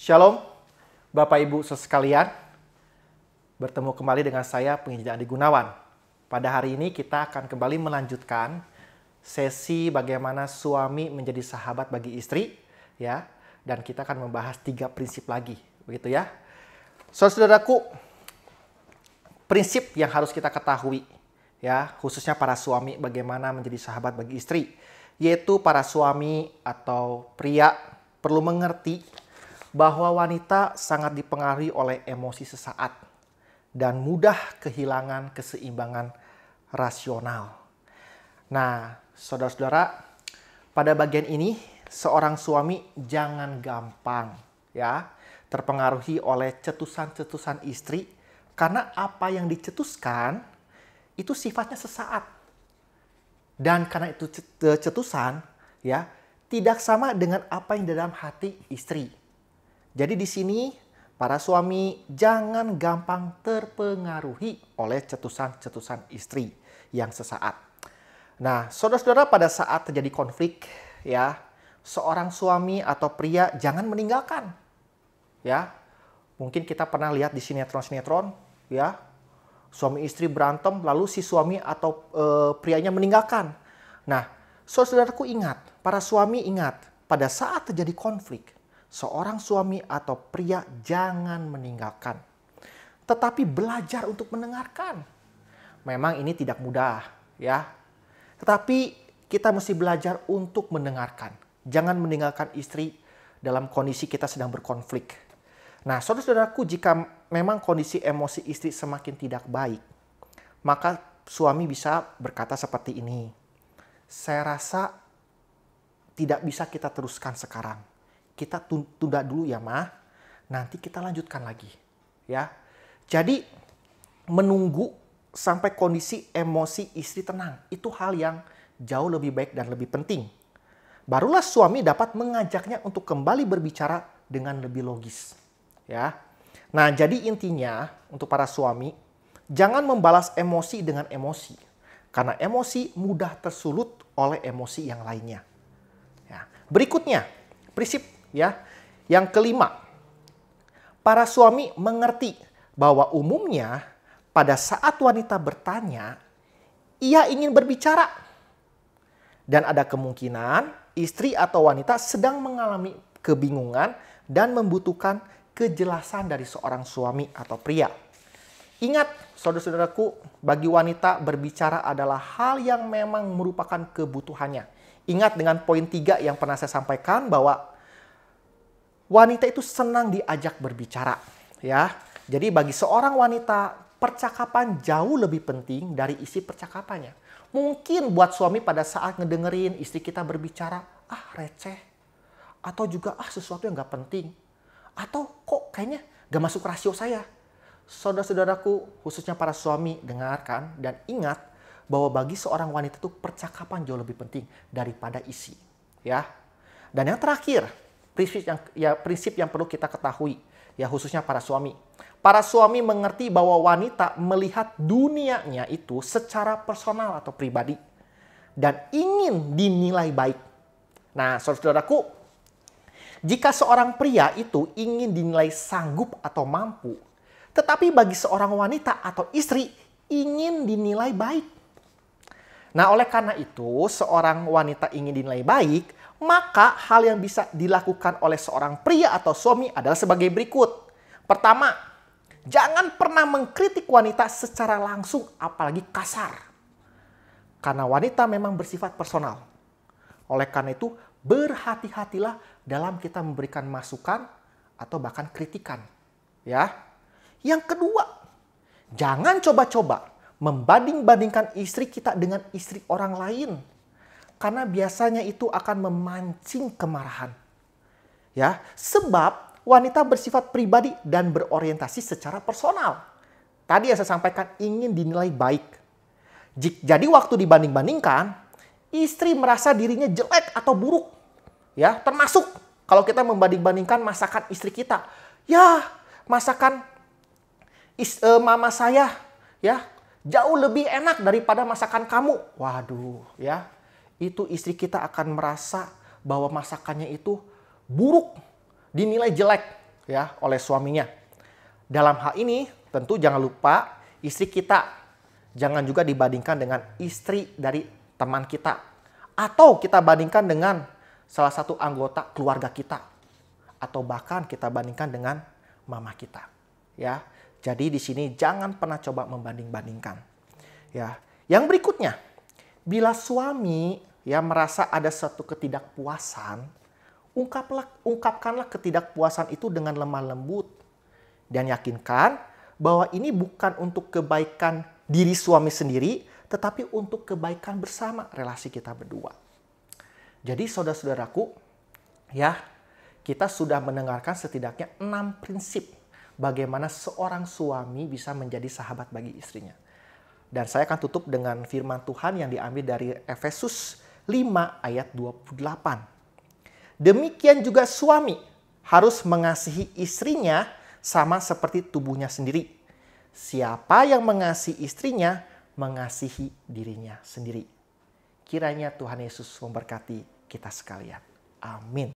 Shalom, Bapak Ibu sekalian. Bertemu kembali dengan saya, Penginjil Andi Gunawan. Pada hari ini kita akan kembali melanjutkan sesi bagaimana suami menjadi sahabat bagi istri, ya. Dan kita akan membahas 3 prinsip lagi, begitu ya. Saudara-saudaraku, prinsip yang harus kita ketahui, ya, khususnya para suami bagaimana menjadi sahabat bagi istri, yaitu para suami atau pria perlu mengerti bahwa wanita sangat dipengaruhi oleh emosi sesaat dan mudah kehilangan keseimbangan rasional. Nah, saudara-saudara, pada bagian ini seorang suami jangan gampang ya terpengaruhi oleh cetusan-cetusan istri, karena apa yang dicetuskan itu sifatnya sesaat. Dan karena itu cetusan ya tidak sama dengan apa yang dalam hati istri. Jadi di sini para suami jangan gampang terpengaruhi oleh cetusan-cetusan istri yang sesaat. Nah, saudara-saudara, pada saat terjadi konflik ya, seorang suami atau pria jangan meninggalkan. Ya. Mungkin kita pernah lihat di sinetron-sinetron ya. Suami istri berantem lalu si suami atau prianya meninggalkan. Nah, saudaraku ingat, para suami ingat, pada saat terjadi konflik, seorang suami atau pria jangan meninggalkan, tetapi belajar untuk mendengarkan. Memang ini tidak mudah, ya. Tetapi kita mesti belajar untuk mendengarkan. Jangan meninggalkan istri dalam kondisi kita sedang berkonflik. Nah, saudara-saudaraku, jika memang kondisi emosi istri semakin tidak baik, maka suami bisa berkata seperti ini. Saya rasa tidak bisa kita teruskan sekarang. Kita tunda dulu ya, Ma. Nanti kita lanjutkan lagi. Ya. Jadi menunggu sampai kondisi emosi istri tenang, itu hal yang jauh lebih baik dan lebih penting. Barulah suami dapat mengajaknya untuk kembali berbicara dengan lebih logis. Ya. Nah, jadi intinya untuk para suami, jangan membalas emosi dengan emosi. Karena emosi mudah tersulut oleh emosi yang lainnya. Ya. Berikutnya, prinsip ya, yang kelima, para suami mengerti bahwa umumnya pada saat wanita bertanya, ia ingin berbicara. Dan ada kemungkinan istri atau wanita sedang mengalami kebingungan dan membutuhkan kejelasan dari seorang suami atau pria. Ingat, saudara-saudaraku, bagi wanita berbicara adalah hal yang memang merupakan kebutuhannya. Ingat dengan poin 3 yang pernah saya sampaikan bahwa wanita itu senang diajak berbicara, ya. Jadi bagi seorang wanita, percakapan jauh lebih penting dari isi percakapannya. Mungkin buat suami pada saat ngedengerin istri kita berbicara, receh. Atau juga sesuatu yang gak penting. Atau kok kayaknya gak masuk rasio saya. Saudara-saudaraku, khususnya para suami, dengarkan dan ingat bahwa bagi seorang wanita itu percakapan jauh lebih penting daripada isi, ya. Dan yang terakhir, prinsip yang perlu kita ketahui, ya, khususnya para suami. Para suami mengerti bahwa wanita melihat dunianya itu secara personal atau pribadi dan ingin dinilai baik. Nah, saudaraku, jika seorang pria itu ingin dinilai sanggup atau mampu, tetapi bagi seorang wanita atau istri ingin dinilai baik. Nah, oleh karena itu, seorang wanita ingin dinilai baik, maka hal yang bisa dilakukan oleh seorang pria atau suami adalah sebagai berikut. Pertama, jangan pernah mengkritik wanita secara langsung, apalagi kasar. Karena wanita memang bersifat personal. Oleh karena itu, berhati-hatilah dalam kita memberikan masukan atau bahkan kritikan. Ya. Yang kedua, jangan coba-coba membanding-bandingkan istri kita dengan istri orang lain. Karena biasanya itu akan memancing kemarahan. Ya, sebab wanita bersifat pribadi dan berorientasi secara personal. Tadi yang saya sampaikan ingin dinilai baik. Jadi waktu dibanding-bandingkan, istri merasa dirinya jelek atau buruk. Ya, termasuk kalau kita membanding-bandingkan masakan istri kita. Ya, masakan mama saya ya jauh lebih enak daripada masakan kamu. Waduh, ya. Itu istri kita akan merasa bahwa masakannya itu buruk, dinilai jelek, ya oleh suaminya. Dalam hal ini tentu jangan lupa istri kita jangan juga dibandingkan dengan istri dari teman kita atau kita bandingkan dengan salah satu anggota keluarga kita atau bahkan kita bandingkan dengan mama kita, ya. Jadi di sini jangan pernah coba membanding-bandingkan. Ya. Yang berikutnya, bila suami ya merasa ada satu ketidakpuasan, ungkapkanlah ketidakpuasan itu dengan lemah lembut dan yakinkan bahwa ini bukan untuk kebaikan diri suami sendiri, tetapi untuk kebaikan bersama relasi kita berdua. Jadi saudara-saudaraku, ya, kita sudah mendengarkan setidaknya 6 prinsip bagaimana seorang suami bisa menjadi sahabat bagi istrinya. Dan saya akan tutup dengan firman Tuhan yang diambil dari Efesus 5 ayat 28. Demikian juga suami harus mengasihi istrinya sama seperti tubuhnya sendiri. Siapa yang mengasihi istrinya, mengasihi dirinya sendiri. Kiranya Tuhan Yesus memberkati kita sekalian. Amin.